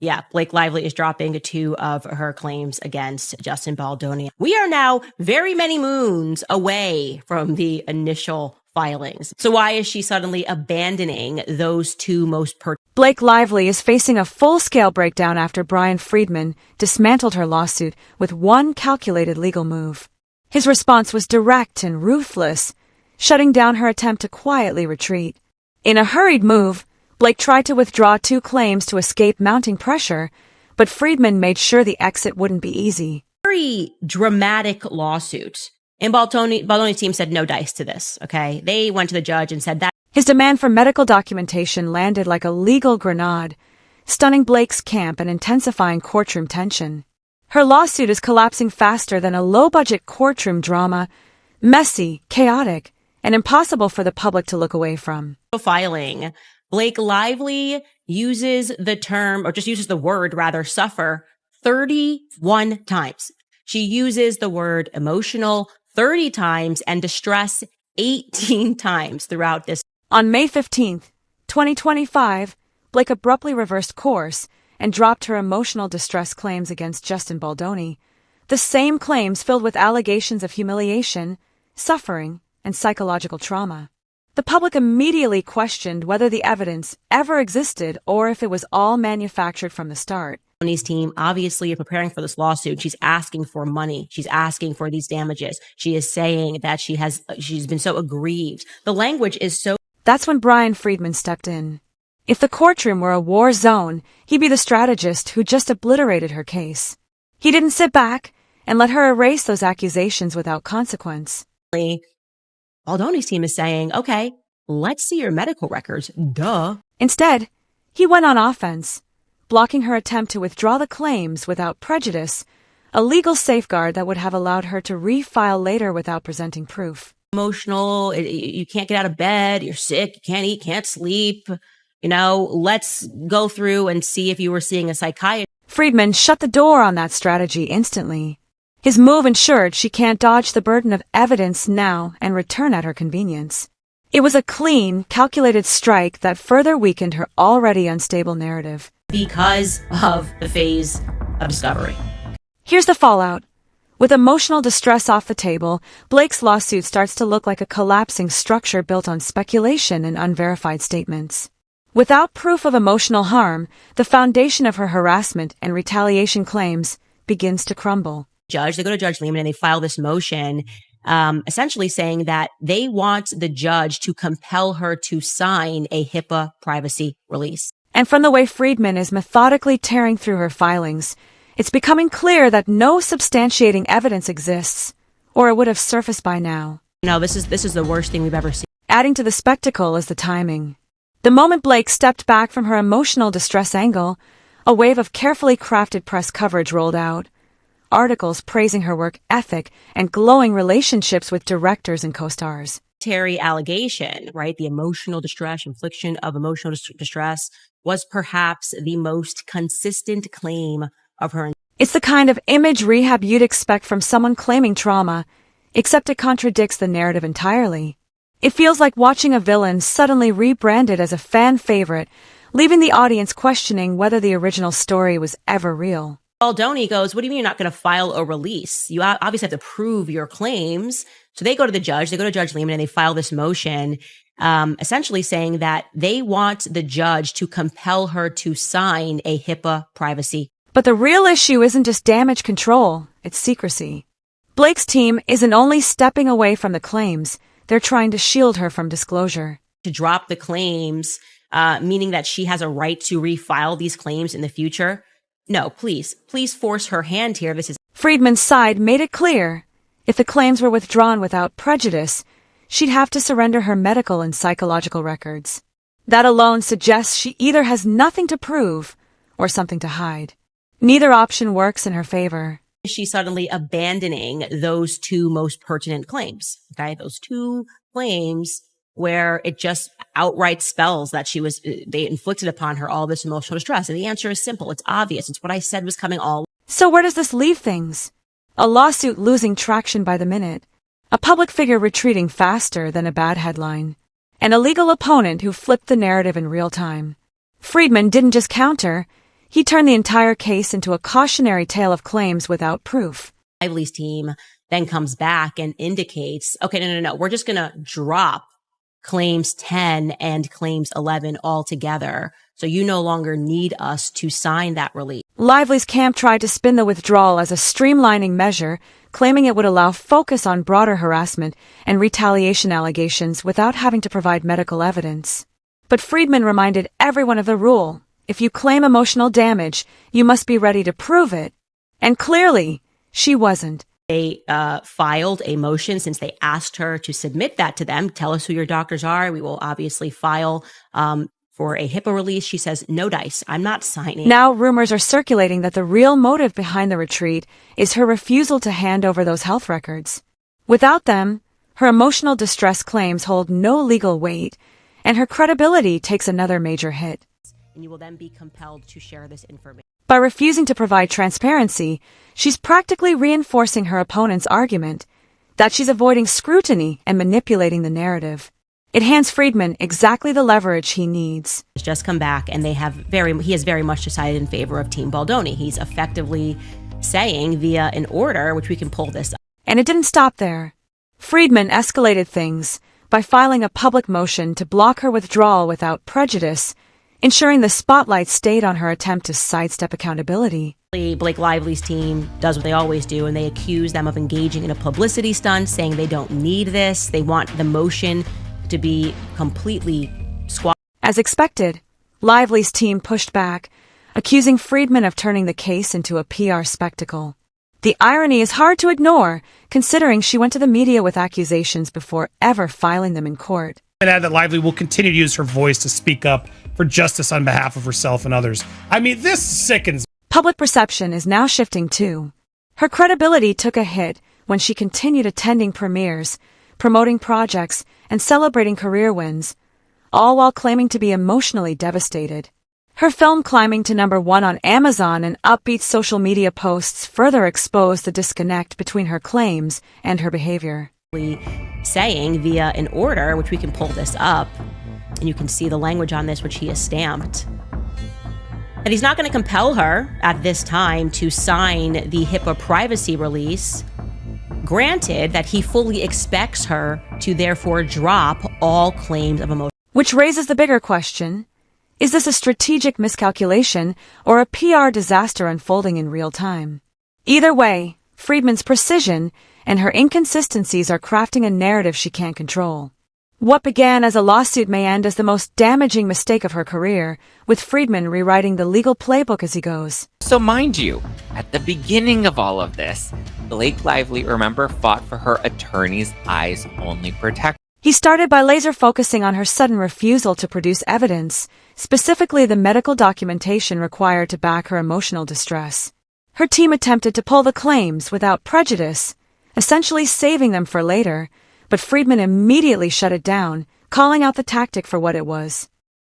Yeah, Blake Lively is dropping two of her claims against Justin Baldoni. We are now very many moons away from the initial filings. So why is she suddenly abandoning those two most Blake Lively is facing a full-scale breakdown after Brian Friedman dismantled her lawsuit with one calculated legal move. His response was direct and ruthless, shutting down her attempt to quietly retreat. In a hurried move, Blake tried to withdraw two claims to escape mounting pressure, but Friedman made sure the exit wouldn't be easy. Very dramatic lawsuit. And Baldoni's team said no dice to this, okay? They went to the judge and said that his demand for medical documentation landed like a legal grenade, stunning Blake's camp and intensifying courtroom tension. Her lawsuit is collapsing faster than a low-budget courtroom drama, messy, chaotic, and impossible for the public to look away from. Filing. Blake Lively uses the term, or just uses the word rather, suffer 31 times. She uses the word emotional 30 times and distress 18 times throughout this. On May 15, 2025, Blake abruptly reversed course and dropped her emotional distress claims against Justin Baldoni, the same claims filled with allegations of humiliation, suffering, and psychological trauma. The public immediately questioned whether the evidence ever existed or if it was all manufactured from the start. Baldoni's team obviously are preparing for this lawsuit. She's asking for money. She's asking for these damages. She is saying that she's been so aggrieved. The language is so. That's when Brian Friedman stepped in. If the courtroom were a war zone, he'd be the strategist who just obliterated her case. He didn't sit back and let her erase those accusations without consequence. Baldoni's team is saying, okay, let's see your medical records. Duh. Instead, he went on offense, blocking her attempt to withdraw the claims without prejudice, a legal safeguard that would have allowed her to refile later without presenting proof. Emotional, you can't get out of bed, you're sick, you can't eat, can't sleep. Let's go through and see if you were seeing a psychiatrist. Friedman shut the door on that strategy instantly. His move ensured she can't dodge the burden of evidence now and return at her convenience. It was a clean, calculated strike that further weakened her already unstable narrative. Because of the phase of discovery. Here's the fallout. With emotional distress off the table, Blake's lawsuit starts to look like a collapsing structure built on speculation and unverified statements. Without proof of emotional harm, the foundation of her harassment and retaliation claims begins to crumble. They go to Judge Lehman and they file this motion, essentially saying that they want the judge to compel her to sign a HIPAA privacy release. And from the way Friedman is methodically tearing through her filings, it's becoming clear that no substantiating evidence exists, or it would have surfaced by now. This is the worst thing we've ever seen. Adding to the spectacle is the timing. The moment Blake stepped back from her emotional distress angle, a wave of carefully crafted press coverage rolled out. Articles praising her work ethic and glowing relationships with directors and co-stars. Allegation, right? The emotional distress, infliction of emotional distress was perhaps the most consistent claim of her. It's the kind of image rehab you'd expect from someone claiming trauma, except it contradicts the narrative entirely. It feels like watching a villain suddenly rebranded as a fan favorite, leaving the audience questioning whether the original story was ever real. Baldoni goes, what do you mean you're not going to file a release? You obviously have to prove your claims. So they go to Judge Lehman and they file this motion, essentially saying that they want the judge to compel her to sign a HIPAA privacy. But the real issue isn't just damage control, it's secrecy. Blake's team isn't only stepping away from the claims, they're trying to shield her from disclosure. To drop the claims, meaning that she has a right to refile these claims in the future. No, please force her hand here. Friedman's side made it clear. If the claims were withdrawn without prejudice, she'd have to surrender her medical and psychological records. That alone suggests she either has nothing to prove or something to hide. Neither option works in her favor. She's suddenly abandoning those two most pertinent claims, okay? Those two claims where it just outright spells that they inflicted upon her all this emotional distress. And the answer is simple. It's obvious. It's what I said was coming all. So where does this leave things? A lawsuit losing traction by the minute. A public figure retreating faster than a bad headline. And a legal opponent who flipped the narrative in real time. Friedman didn't just counter. He turned the entire case into a cautionary tale of claims without proof. Lively's team then comes back and indicates, okay, no. We're just going to drop claims 10 and claims 11 altogether. So you no longer need us to sign that release. Lively's camp tried to spin the withdrawal as a streamlining measure, claiming it would allow focus on broader harassment and retaliation allegations without having to provide medical evidence. But Friedman reminded everyone of the rule. If you claim emotional damage, you must be ready to prove it. And clearly, she wasn't. They filed a motion since they asked her to submit that to them. Tell us who your doctors are. We will obviously file for a HIPAA release. She says, no dice. I'm not signing. Now rumors are circulating that the real motive behind the retreat is her refusal to hand over those health records. Without them, her emotional distress claims hold no legal weight, and her credibility takes another major hit. And you will then be compelled to share this information. By refusing to provide transparency, she's practically reinforcing her opponent's argument that she's avoiding scrutiny and manipulating the narrative. It hands Friedman exactly the leverage he needs. He's just come back, and he has very much decided in favor of Team Baldoni. He's effectively saying via an order, which we can pull this up. And it didn't stop there. Friedman escalated things by filing a public motion to block her withdrawal without prejudice, ensuring the spotlight stayed on her attempt to sidestep accountability. Blake Lively's team does what they always do, and they accuse them of engaging in a publicity stunt, saying they don't need this. They want the motion to be completely squashed. As expected, Lively's team pushed back, accusing Friedman of turning the case into a PR spectacle. The irony is hard to ignore, considering she went to the media with accusations before ever filing them in court. And add that Lively will continue to use her voice to speak up for justice on behalf of herself and others. I mean, this sickens. Public perception is now shifting too. Her credibility took a hit when she continued attending premieres, promoting projects, and celebrating career wins, all while claiming to be emotionally devastated. Her film climbing to #1 on Amazon and upbeat social media posts further exposed the disconnect between her claims and her behavior. Saying via an order, which we can pull this up, and you can see the language on this, which he has stamped, that he's not going to compel her at this time to sign the HIPAA privacy release, granted that he fully expects her to therefore drop all claims of emotion. Which raises the bigger question, is this a strategic miscalculation or a PR disaster unfolding in real time? Either way, Friedman's precision and her inconsistencies are crafting a narrative she can't control. What began as a lawsuit may end as the most damaging mistake of her career, with Friedman rewriting the legal playbook as he goes. So mind you, at the beginning of all of this, Blake Lively, remember, fought for her attorney's eyes-only protection. He started by laser focusing on her sudden refusal to produce evidence, specifically the medical documentation required to back her emotional distress. Her team attempted to pull the claims without prejudice, essentially saving them for later, but Friedman immediately shut it down, calling out the tactic for what it was.